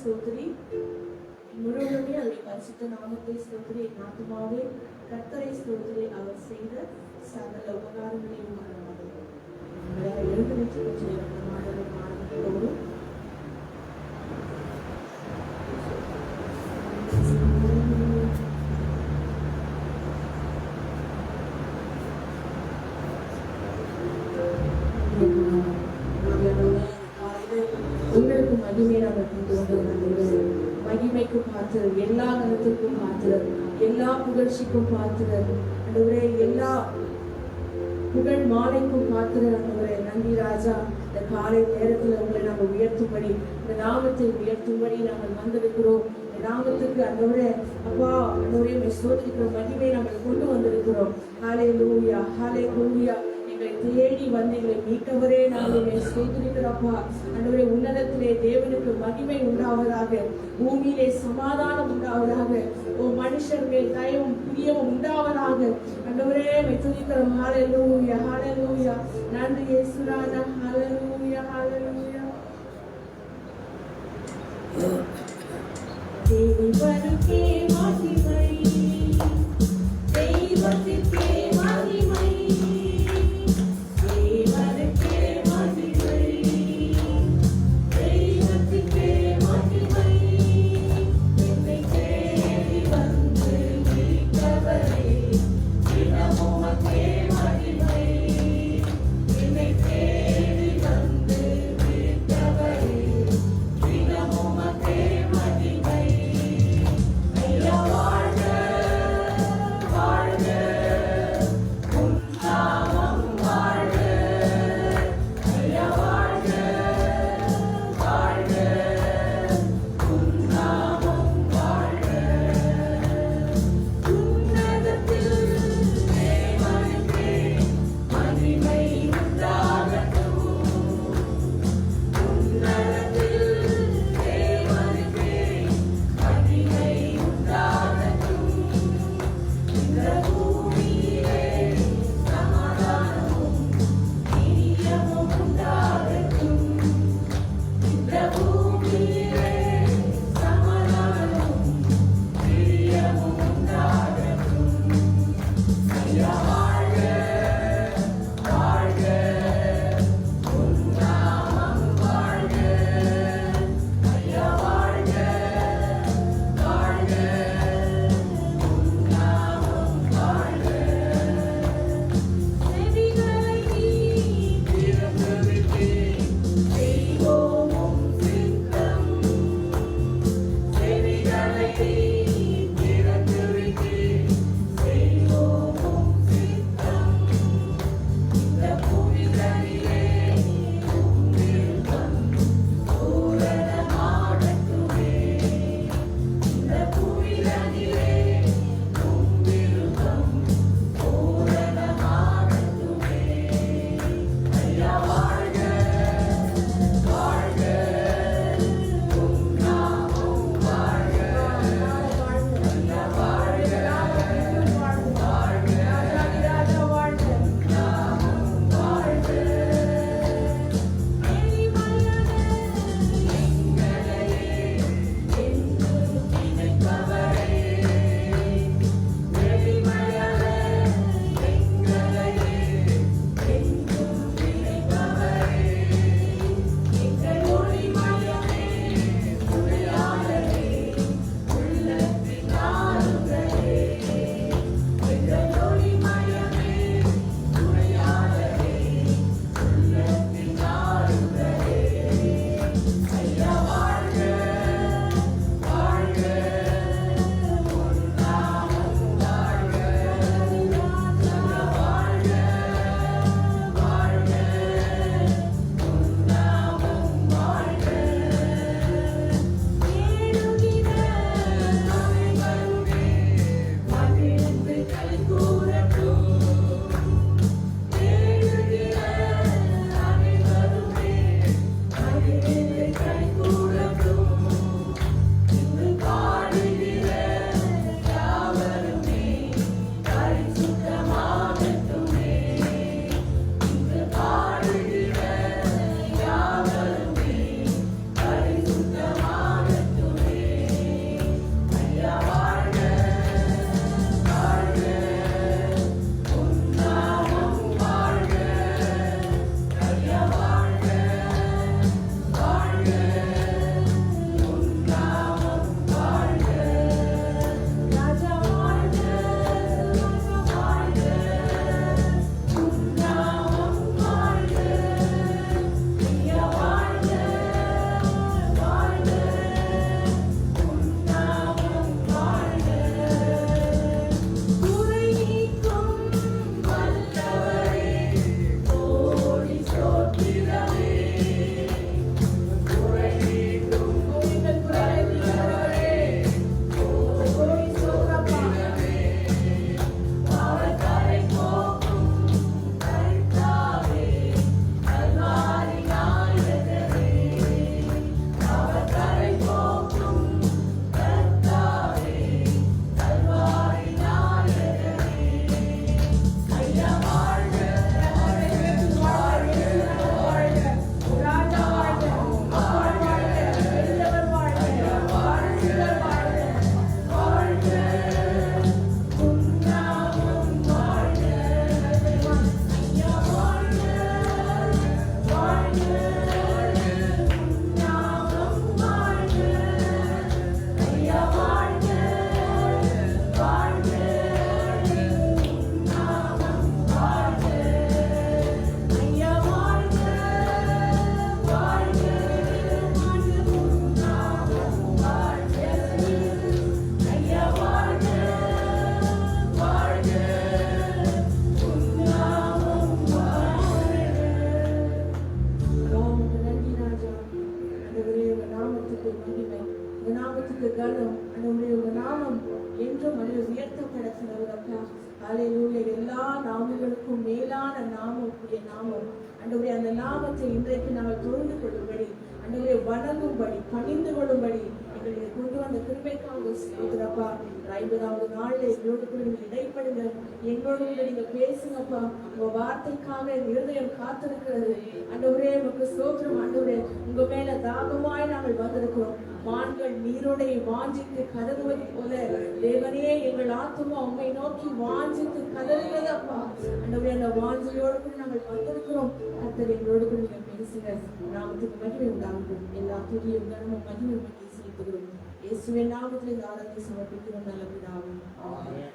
ஸ்தோத்திரி, முழுவதுமே அவருடைய பரிசுத்த நாமத்தை ஸ்தோத்திரி. என் ஆத்துமாவே கர்த்தரை ஸ்தோத்திரி, அவர் செய்த சகல உபகாரங்களையும் மறவாதே. எழுந்து நின்று கொஞ்சம் ஆரம்பித்தோடு உங்களுக்கு மகிமை நாங்கள் கொண்டு வந்தோம். மகிமைக்கு பாத்திரர், எல்லா கருத்துக்கும் பாத்திரர், எல்லா புகழ்ச்சிக்கும் பாத்திரர் ஆண்டவரே, எல்லா புகழ் மாலைக்கும் பாத்திரர் ஆண்டவரே. நன்றி ராஜா. இந்த காலை நேரத்தில் உங்களை நாங்கள் உயர்த்தும்படி, இந்த நாமத்தை உயர்த்தும்படி நாங்கள் வந்திருக்கிறோம். இந்த நாமத்துக்கு ஆண்டவரே அப்பா ஆண்டவரே சோதரிக்கிற மகிமை நாங்கள் கொண்டு வந்திருக்கிறோம். ஹல்லேலூயா, ஹல்லேலூயா. எங்களை தேடி வந்து எங்களை மீட்டவரே நாங்கள் சோதரிக்கிறப்பா ஆண்டவரே. உன்னதத்திலே தேவனுக்கு மகிமை உண்டாவதாக, பூமியிலே சமாதானம் உண்டாவதாக, ஓ மனுஷர் மேல் தயவும் பிரியவும் உண்டாவதாக ஆண்டவரே துதிக்கிறோம். ஹல்லேலூயா, ஹல்லேலூயா. நன்றி இயேசுராஜா. ஹல்லேலூயா, ஹல்லேலூயா. தேவனுக்கே மகிமை, தெய்வத்திற்கே மகிமை, தேவனுக்கே மகிமை, தெய்வத்திற்கே மகிமை. என்னை தேடி வந்து மீட்டவரே, தினமும் உமக்கே மகிமை. என்னை தேடி வந்து மீட்டவரே, தினமும் உமக்கே மகிமை. ஐயா எல்லா நாமங்களுக்கும் மேலான நாமம் உடைய நாமம். ஆண்டவரே, அந்த நாமத்தை இன்றைக்கு நாங்கள் தொழுது கொள்ளும்படி, ஆண்டவரே வணங்கும்படி, பணிந்து கொள்ளும்படி எங்களை கொண்டு வந்த கிருபைக்காக ஸ்தோத்திரப்பா. 50வது நாள்ல எங்களோடு கூட நீங்க இடைப்படுங்க, எங்களோடு கூட நீங்க பேசுங்கப்பா. உங்க வார்த்தைக்காக என் இருதயம் காத்திருக்கிறது. ஆண்டவரே உங்க ஸ்தோத்திரம். ஆண்டவரே, உங்க மேல தாகமாய் நாங்கள் வந்திருக்கிறோம். மான்கள் நீரோடை வாஞ்சித்து கதறுவது போல தேவனே எங்கள் ஆத்துமா உண்மை நோக்கி வாஞ்சித்து கதறுகிறதப்பா. ஆண்டவரே, அந்த வாஞ்சியோடு கூட நாங்கள் வந்திருக்கிறோம். கர்த்தர் எங்களோடு கூட நீங்க பேசுங்க. நாமத்துக்கு மகிமை உண்டாகும். எல்லா துதியும் கனமும் மகிமை செலுத்துகிறோம். இயேசுவின் நாமத்தில் இந்த ஆராதனை சமர்ப்பிக்கிறோம் நல்ல பிதாவே. ஆமென்.